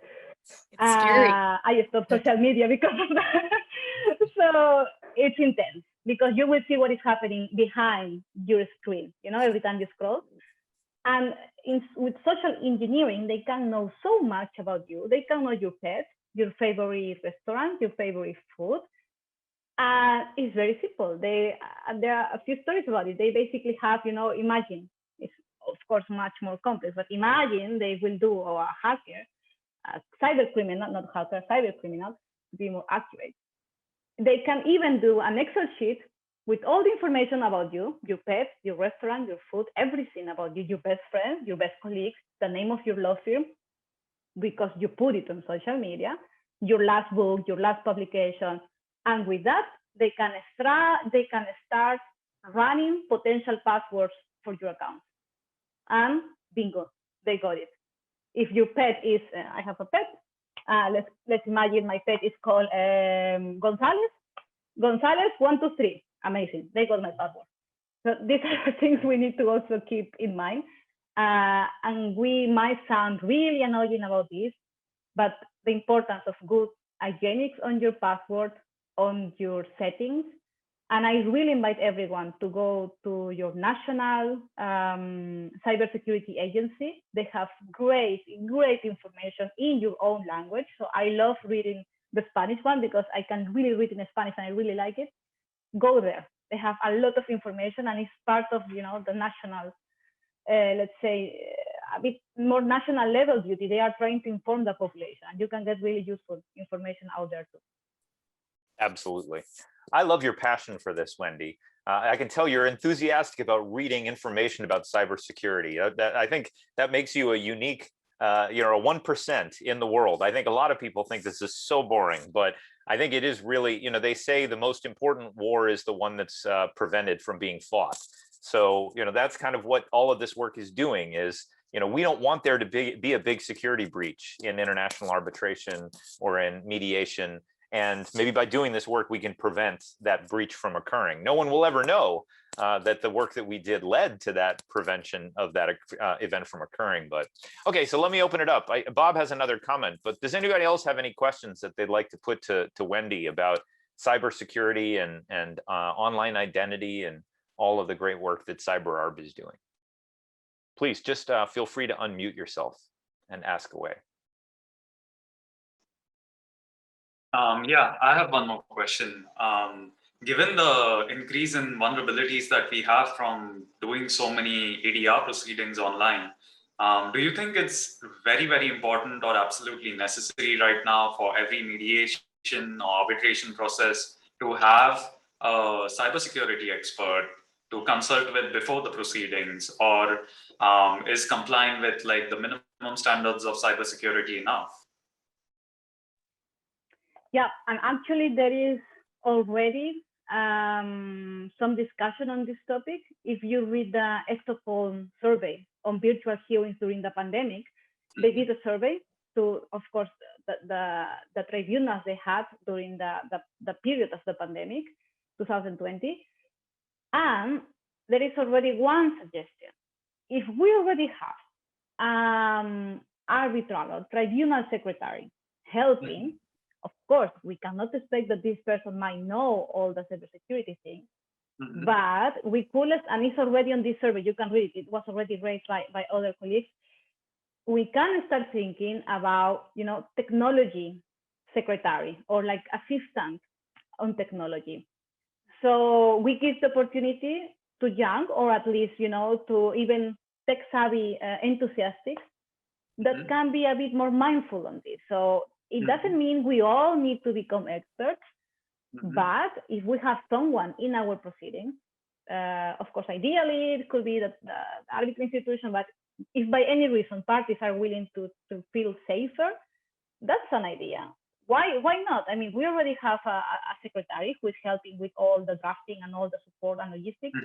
It's scary.
I stopped social media because of that. So it's intense, because you will see what is happening behind your screen, every time you scroll. And with social engineering, they can know so much about you. They can know your pet, your favorite restaurant, your favorite food. It's very simple. There are a few stories about it. They basically have, imagine, it's of course much more complex, but imagine they will do, or a hacker, a cyber criminal, not hacker, cyber criminal, to be more accurate. They can even do an Excel sheet with all the information about you, your pet, your restaurant, your food, everything about you, your best friends, your best colleagues, the name of your law firm, because you put it on social media, your last book, your last publication. And with that, they can start running potential passwords for your account. And bingo, they got it. If your pet is, I have a pet, let's imagine my pet is called Gonzales. Gonzales 123. Amazing. They got my password. So these are things we need to also keep in mind. And we might sound really annoying about this, but the importance of good hygienics on your password, on your settings, And I really invite everyone to go to your national cybersecurity agency. They have great information in your own language. So I love reading the Spanish one because I can really read in Spanish and I really like it. Go there. They have a lot of information and it's part of, you know, the national, let's say, a bit more national level duty. They are trying to inform the population and you can get really useful information out there too.
Absolutely. I love your passion for this, Wendy. I can tell you're enthusiastic about reading information about cybersecurity. I think that makes you a unique, you know, a 1% in the world. I think a lot of people think this is so boring, but I think it is really, you know, they say the most important war is the one that's prevented from being fought. So, you know, that's kind of what all of this work is doing is, you know, we don't want there to be a big security breach in international arbitration or in mediation. And maybe by doing this work, we can prevent that breach from occurring. No one will ever know that the work that we did led to that prevention of that event from occurring. But okay, so let me open it up. Bob has another comment, but does anybody else have any questions that they'd like to put to Wendy about cybersecurity and online identity and all of the great work that CyberArb is doing? Please just feel free to unmute yourself and ask away.
Yeah, I have one more question. Given the increase in vulnerabilities that we have from doing so many ADR proceedings online, do you think it's very, very important or absolutely necessary right now for every mediation or arbitration process to have a cybersecurity expert to consult with before the proceedings, or is complying with like the minimum standards of cybersecurity enough?
Yeah, and actually there is already some discussion on this topic. If you read the Stockholm survey on virtual hearings during the pandemic, they did a survey to, of course, the tribunals they had during the period of the pandemic, 2020. And there is already one suggestion. If we already have arbitral or tribunal secretary helping, of course, we cannot expect that this person might know all the cybersecurity things, but we could, and it's already on this survey, you can read it, it was already raised by other colleagues. We can start thinking about, you know, technology secretary or like assistant on technology. So we give the opportunity to young, or at least, you know, to even tech savvy enthusiasts that can be a bit more mindful on this. So it doesn't mean we all need to become experts, but if we have someone in our proceedings, of course, ideally it could be the arbitral institution, but if by any reason parties are willing to feel safer, that's an idea. Why not? I mean, we already have a secretary who is helping with all the drafting and all the support and logistics.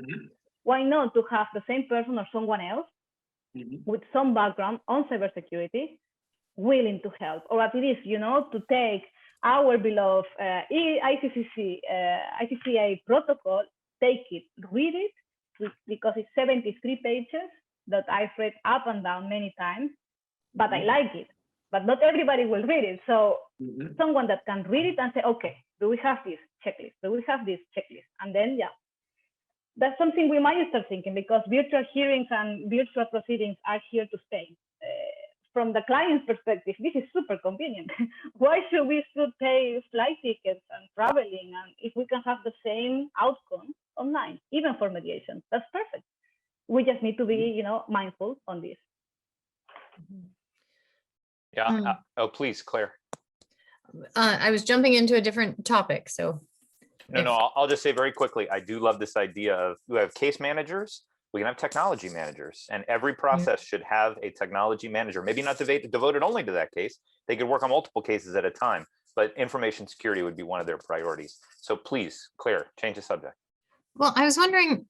Why not to have the same person or someone else with some background on cybersecurity willing to help, or at least, you know, to take our beloved ICCA protocol, take it, read it, because it's 73 pages that I've read up and down many times, but I like it. But not everybody will read it. So someone that can read it and say, okay, do we have this checklist? Do we have this checklist? And then, yeah, that's something we might start thinking, because virtual hearings and virtual proceedings are here to stay. From the client's perspective, this is super convenient. Why should we still pay flight tickets and traveling? And if we can have the same outcome online, even for mediation, that's perfect. We just need to be, you know, mindful on this.
Yeah. Oh, please, Claire.
I was jumping into a different topic, so.
No, I'll just say very quickly, I do love this idea of, we have case managers, we can have technology managers, and every process should have a technology manager, maybe not devoted only to that case. They could work on multiple cases at a time, but information security would be one of their priorities. So please, Claire, change the subject.
Well, I was wondering,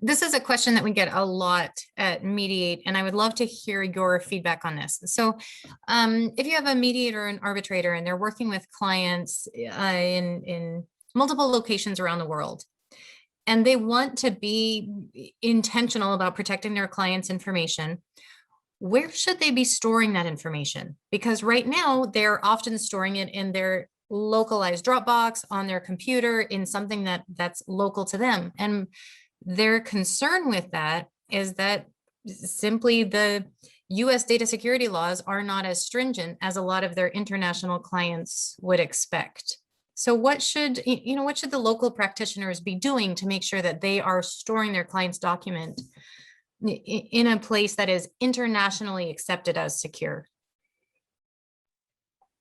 this is a question that we get a lot at Mediate, and I would love to hear your feedback on this. So if you have a mediator or an arbitrator and they're working with clients in multiple locations around the world, and they want to be intentional about protecting their clients' information, where should they be storing that information? Because right now they're often storing it in their localized Dropbox on their computer in something that's local to them. And their concern with that is that simply the US data security laws are not as stringent as a lot of their international clients would expect. So what should, what should the local practitioners be doing to make sure that they are storing their client's document in a place that is internationally accepted as secure?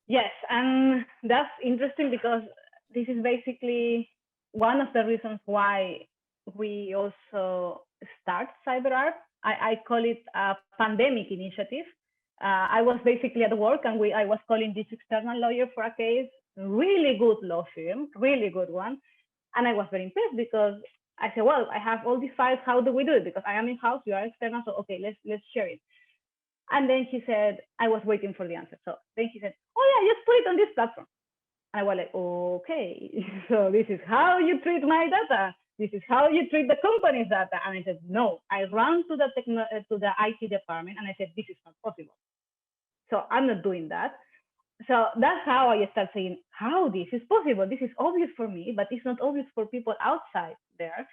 Yes, and that's interesting because this is basically one of the reasons why we also start CyberArb. I call it a pandemic initiative. I was basically at work and I was calling this external lawyer for a case, really good law firm, really good one. And I was very impressed because I said, well, I have all these files, how do we do it? Because I am in-house, you are external, so okay, let's share it. And then she said, I was waiting for the answer. So then she said, oh yeah, just put it on this platform. And I was like, okay, so this is how you treat my data. This is how you treat the company's data. And I said, no, I ran to the IT department and I said, this is not possible. So I'm not doing that. So that's how I start saying, how this is possible. This is obvious for me, but it's not obvious for people outside there.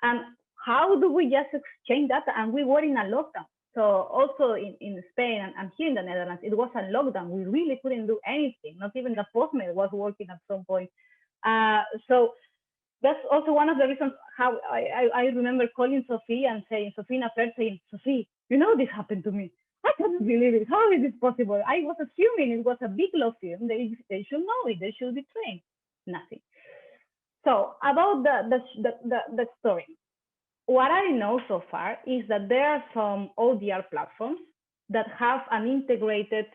And how do we just exchange data? And we were in a lockdown. So also in Spain and here in the Netherlands, it was a lockdown. We really couldn't do anything. Not even the postman was working at some point. So that's also one of the reasons how I remember calling Sophie and saying, Sophie first saying, Sophie, this happened to me. I can't believe it. How is it possible? I was assuming it was a big law firm. They should know it. They should be trained. Nothing. So about the story. What I know so far is that there are some ODR platforms that have an integrated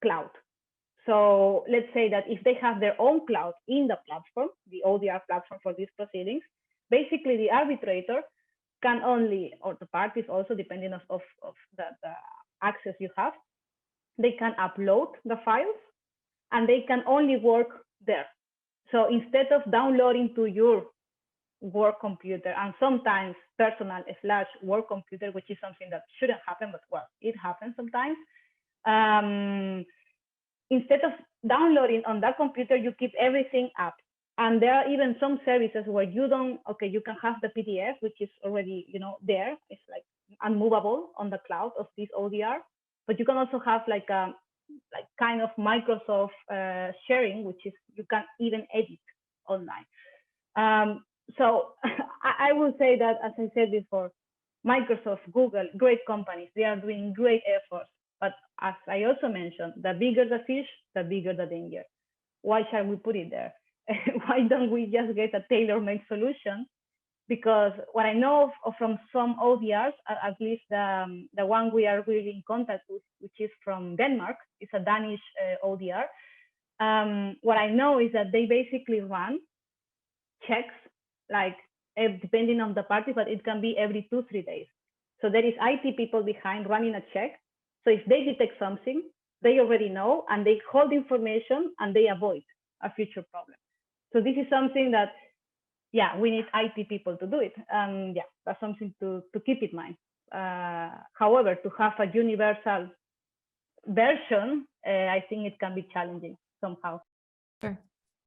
cloud. So let's say that if they have their own cloud in the platform, the ODR platform for these proceedings, basically the arbitrator can only, or the parties also, depending of the access you have, they can upload the files and they can only work there. So instead of downloading to your work computer and sometimes personal/work computer, which is something that shouldn't happen, but well, it happens sometimes. Instead of downloading on that computer, you keep everything up. And there are even some services where you can have the PDF, which is already, there. It's like unmovable on the cloud of this ODR, but you can also have like kind of Microsoft sharing, which is you can even edit online. So I will say that, as I said before, Microsoft, Google, great companies, they are doing great efforts. But as I also mentioned, the bigger the fish, the bigger the danger. Why shall we put it there? Why don't we just get a tailor-made solution? Because what I know from some ODRs, at least the one we are really in contact with, which is from Denmark, it's a Danish ODR. What I know is that they basically run checks, like depending on the party, but it can be every 2-3 days. So there is IT people behind running a check. So if they detect something, they already know and they hold information and they avoid a future problem. So this is something that, yeah, we need IT people to do it. Yeah, that's something to keep in mind. However, to have a universal version, I think it can be challenging somehow.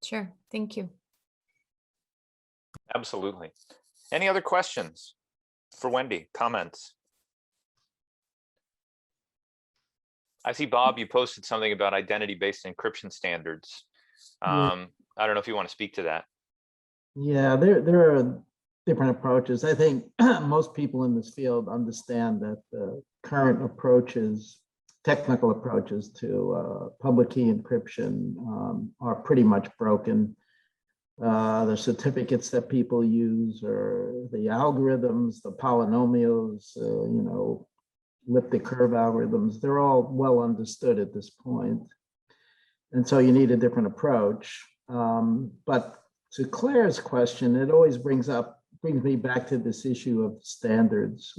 Sure. Thank you.
Absolutely. Any other questions for Wendy? Comments? I see, Bob, you posted something about identity-based encryption standards. I don't know if you want to speak to that.
Yeah, there are different approaches. I think most people in this field understand that the current approaches, technical approaches to public key encryption are pretty much broken. The certificates that people use or the algorithms, the polynomials, elliptic curve algorithms, they're all well understood at this point. And so you need a different approach. But to Claire's question, it always brings me back to this issue of standards,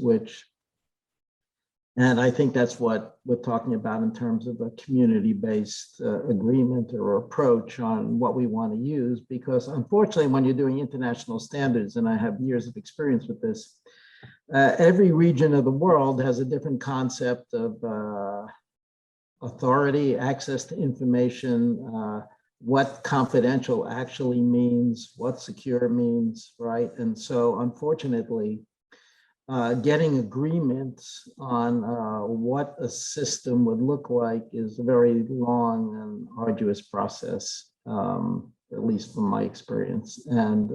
and I think that's what we're talking about in terms of a community-based agreement or approach on what we want to use, because unfortunately, when you're doing international standards, and I have years of experience with this, every region of the world has a different concept of authority, access to information, what confidential actually means, what secure means, right? And so unfortunately, getting agreements on what a system would look like is a very long and arduous process, at least from my experience. And,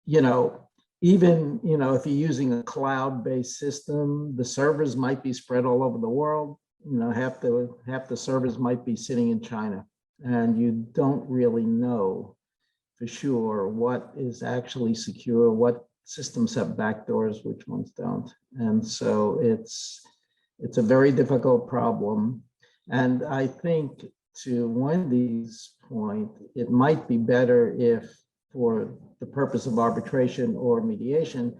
you know, even, you know, if you're using a cloud-based system, the servers might be spread all over the world. You know, half the servers might be sitting in China, and you don't really know for sure what is actually secure, what systems have backdoors, which ones don't. And so it's a very difficult problem. And I think, to Wendy's point, it might be better if, for the purpose of arbitration or mediation,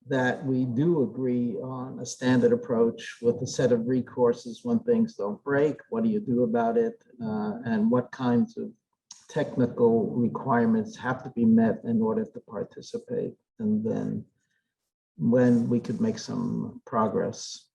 that we do agree on a standard approach with a set of recourses when things don't break. What do you do about it? And what kinds of technical requirements have to be met in order to participate? And then when we could make some progress.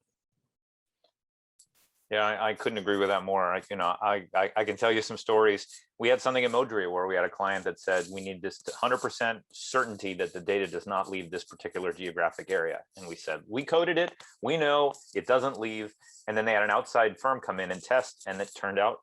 Yeah, I couldn't agree with that more. I can tell you some stories. We had something in Modria where we had a client that said, we need this 100% certainty that the data does not leave this particular geographic area. And we said, we coded it, we know it doesn't leave. And then they had an outside firm come in and test, and it turned out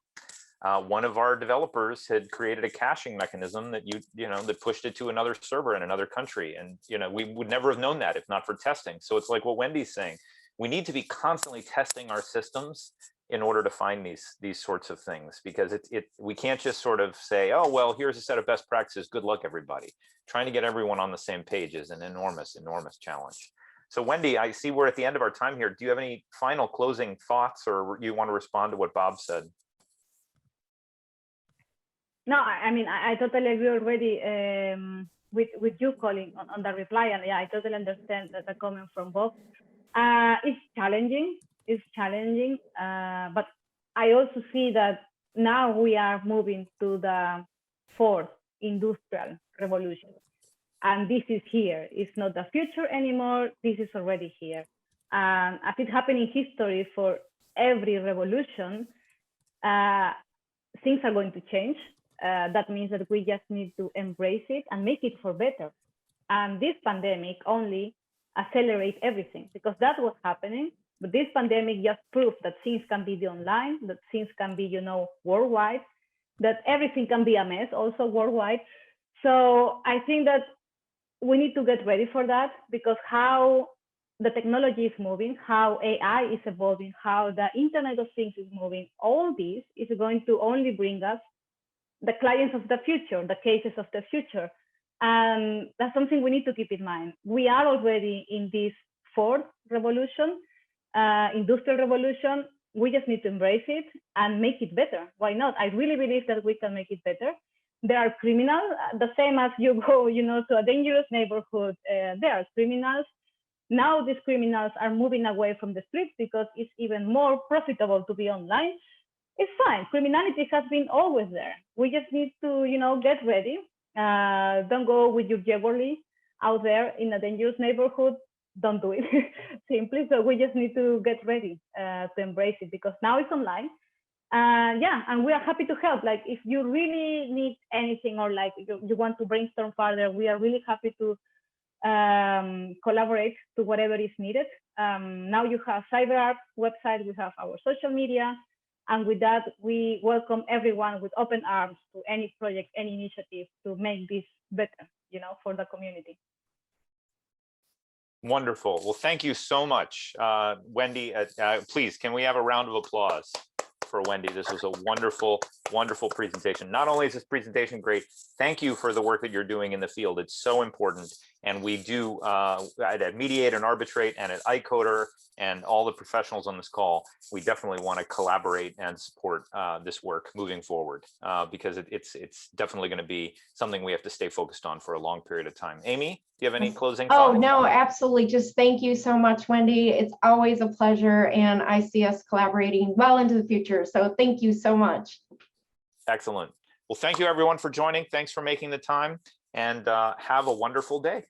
one of our developers had created a caching mechanism that that pushed it to another server in another country. And we would never have known that if not for testing. So it's like what Wendy's saying. We need to be constantly testing our systems in order to find these sorts of things, because we can't just sort of say, oh, well, here's a set of best practices. Good luck, everybody. Trying to get everyone on the same page is an enormous, enormous challenge. So Wendy, I see we're at the end of our time here. Do you have any final closing thoughts, or you want to respond to what Bob said?
No, I mean, I totally agree already with you, Colin, on the reply. And yeah, I totally understand the comment from Bob. It's challenging, but I also see that now we are moving to the fourth industrial revolution. And this is here. It's not the future anymore. This is already here. And as it happened in history for every revolution, things are going to change. That means that we just need to embrace it and make it for better. And this pandemic only accelerates everything, because that was happening. But this pandemic just proved that things can be online, that things can be, worldwide, that everything can be a mess also worldwide. So I think that we need to get ready for that, because how the technology is moving, how AI is evolving, how the Internet of Things is moving, all this is going to only bring us the clients of the future, the cases of the future. And that's something we need to keep in mind. We are already in this fourth revolution, industrial revolution. We just need to embrace it and make it better. Why not? I really believe that we can make it better. There are criminals, the same as you go, to a dangerous neighborhood. There are criminals. Now these criminals are moving away from the streets because it's even more profitable to be online. It's fine. Criminality has been always there. We just need to, get ready. Don't go with your jewelry out there in a dangerous neighborhood. Don't do it simply. So we just need to get ready to embrace it, because now it's online. Yeah, and we are happy to help. Like, if you really need anything, or like you want to brainstorm further, we are really happy to collaborate to whatever is needed. Now you have CyberArk website, we have our social media. And with that, we welcome everyone with open arms to any project, any initiative to make this better, for the community.
Wonderful. Well, thank you so much, Wendy. Please, can we have a round of applause for Wendy? This was a wonderful, wonderful presentation. Not only is this presentation great, thank you for the work that you're doing in the field. It's so important. And we do at Mediate and Arbitrate and at iCoder and all the professionals on this call, we definitely want to collaborate and support this work moving forward, because it's definitely going to be something we have to stay focused on for a long period of time. Amy, do you have any closing thoughts?
Oh, no, absolutely. Just thank you so much, Wendy. It's always a pleasure, and I see us collaborating well into the future. So thank you so much.
Excellent. Well, thank you everyone for joining. Thanks for making the time, and have a wonderful day.